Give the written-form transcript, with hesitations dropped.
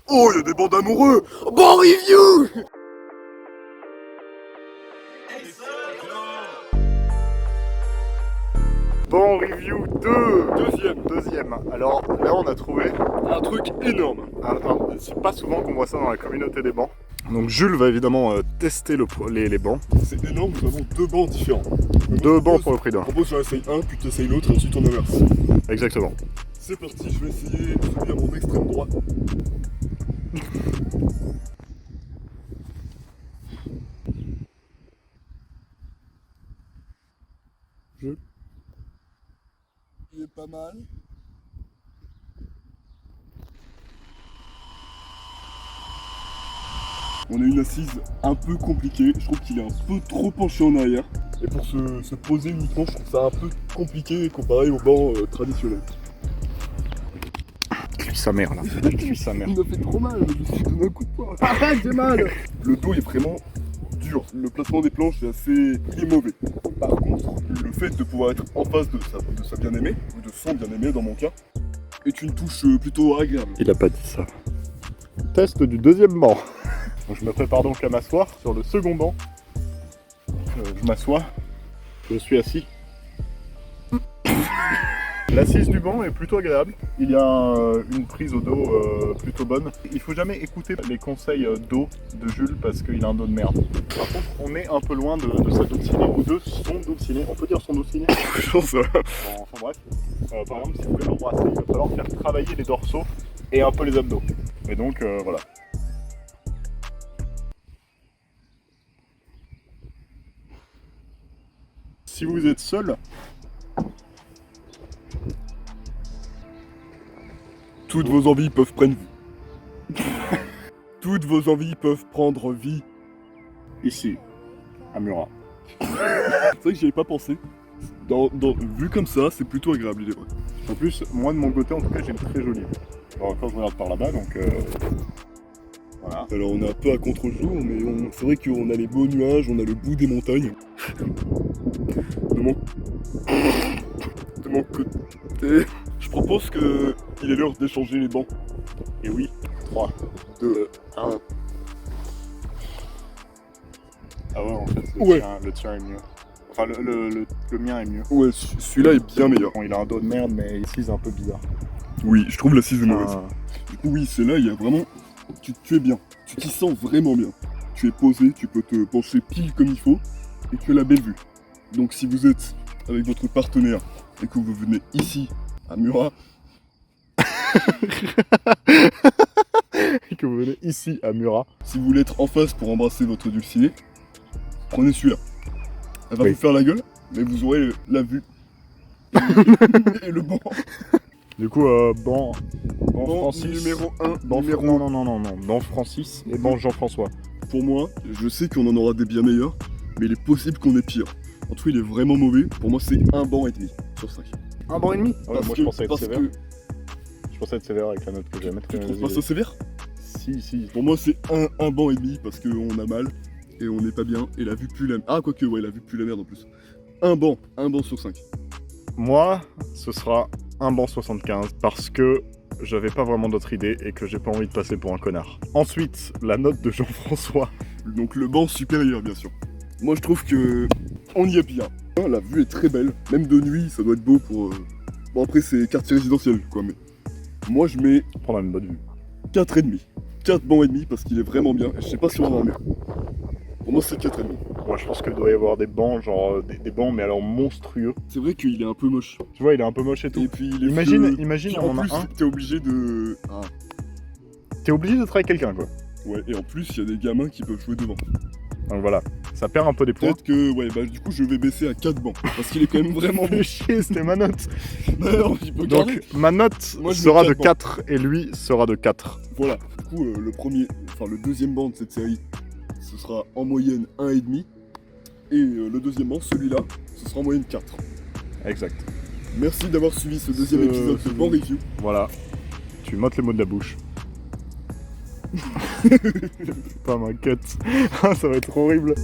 Oh, il y a des bandes amoureux. Bon review. Bon review 2. Deuxième. Alors là on a trouvé Un truc énorme. c'est pas souvent qu'on voit ça dans la communauté des bancs. Donc Jules va évidemment tester les bancs. C'est énorme, nous avons deux bancs différents. Deux bancs pour le prix d'un. Je propose que j'en essaye un, puis tu essayes l'autre, et ensuite on inverse. Exactement. C'est parti, je vais essayer celui à mon extrême droite. Il est pas mal. On a une assise un peu compliquée, je trouve qu'il est un peu trop penché en arrière. Et pour se poser uniquement, je trouve ça un peu compliqué comparé au banc traditionnel. Cuit sa mère là. Cuit sa mère. Il m'a fait trop mal, je me suis donné un coup de poing. Arrête, j'ai mal. Le dos est vraiment dur. Le placement des planches est assez... Il est mauvais. Par contre, le fait de pouvoir être en face de sa bien-aimée, ou de son bien-aimé dans mon cas, est une touche plutôt agréable. Il a pas dit ça. Test du deuxième banc. Donc, je me prépare donc à m'asseoir sur le second banc. Je m'assois. Je suis assis. L'assise du banc est plutôt agréable. Il y a une prise au dos plutôt bonne. Il faut jamais écouter les conseils dos de Jules parce qu'il a un dos de merde. Par contre, on est un peu loin de sa dos ciné ou de son dos ciné. On peut dire son dos ciné. Je pense Enfin bref. Par exemple, si vous voulez l'embrasser, il va falloir faire travailler les dorsaux et un peu les abdos. Et donc voilà. Si vous êtes seul, toutes vos envies peuvent prendre vie. Toutes vos envies peuvent prendre vie. ici, à Murat. C'est vrai que j'y avais pas pensé. Vu comme ça, c'est plutôt agréable, il est vrai. En plus, moi de mon côté, en tout cas, j'ai une très jolie vue. Alors, quand je regarde par là-bas, donc voilà. Alors on est un peu à contre-jour, mais c'est vrai qu'on a les beaux nuages, on a le bout des montagnes. De mon côté, je propose qu'il est l'heure d'échanger les bancs. Et oui, 3, 2, 1. Ah ouais, en fait, le tien est mieux. Enfin, le mien est mieux. Ouais, celui-là est bien meilleur. Bon, il a un dos de merde, mais ici, c'est un peu bizarre. Oui, je trouve l'assise est mauvaise. Ah. Du coup, oui, c'est là, il y a vraiment... Tu es bien. Tu t'y sens vraiment bien. Tu es posé, tu peux te pencher pile comme il faut, et tu as la belle vue. Donc si vous êtes avec votre partenaire et que vous venez ici, à Murat, Et que vous venez ici, à Murat. si vous voulez être en face pour embrasser votre dulcinée, prenez celui-là. Elle va Oui. vous faire la gueule, mais vous aurez la vue. Et le banc. Du coup, banc Francis. Numéro 1, Banc numéro non. Banc Francis et banc Jean-François. Pour moi, je sais qu'on en aura des bien meilleurs, mais il est possible qu'on ait pire. En tout cas, il est vraiment mauvais. Pour moi, c'est un banc et demi sur 5. Un banc et demi. Ouais, moi, je pensais être parce sévère. que Je pensais être sévère avec la note que je vais mettre. tu trouves pas ça sévère? Si. Pour moi, c'est un banc et demi parce qu'on a mal et on n'est pas bien et la vue pue la... Ah, quoique, ouais, la vue pue la merde en plus. Un banc sur 5. Moi, ce sera un banc 75 parce que j'avais pas vraiment d'autre idée et que j'ai pas envie de passer pour un connard. Ensuite, la note de Jean-François. Donc le banc supérieur, bien sûr. Moi, je trouve que on y est bien. La vue est très belle, même de nuit, ça doit être beau pour... Bon, après, c'est quartier résidentiel, quoi, mais... Moi, je mets Prendre une bonne vue. 4,5. 4 bancs et demi parce qu'il est vraiment bien. Et je sais pas si on va en mieux. Pour moi, c'est 4,5. Moi, je pense qu'il doit y avoir des bancs, genre des bancs, mais alors monstrueux. C'est vrai qu'il est un peu moche. Tu vois, il est un peu moche et tout. Et puis, il est Imagine, Puis, on en en plus, a un. t'es obligé de... Ah. T'es obligé d'être avec quelqu'un, quoi. Ouais, et en plus, il y a des gamins qui peuvent jouer devant. Donc voilà, ça perd un peu des points. Peut-être que, ouais, bah du coup, je vais baisser à 4 bancs. Parce qu'il est quand même vraiment Fais chier, c'était ma note. Non, il peut garder. Donc, ma note Moi, je sera mets de 4 4 et lui sera de 4. Voilà. Du coup, le deuxième banc de cette série, ce sera en moyenne 1,5. Et le deuxième banc, celui-là, ce sera en moyenne 4. Exact. Merci d'avoir suivi ce deuxième épisode de Banc Review. Voilà. Tu m'ôtes les mots de la bouche. Pas ma cut. Ça va être horrible.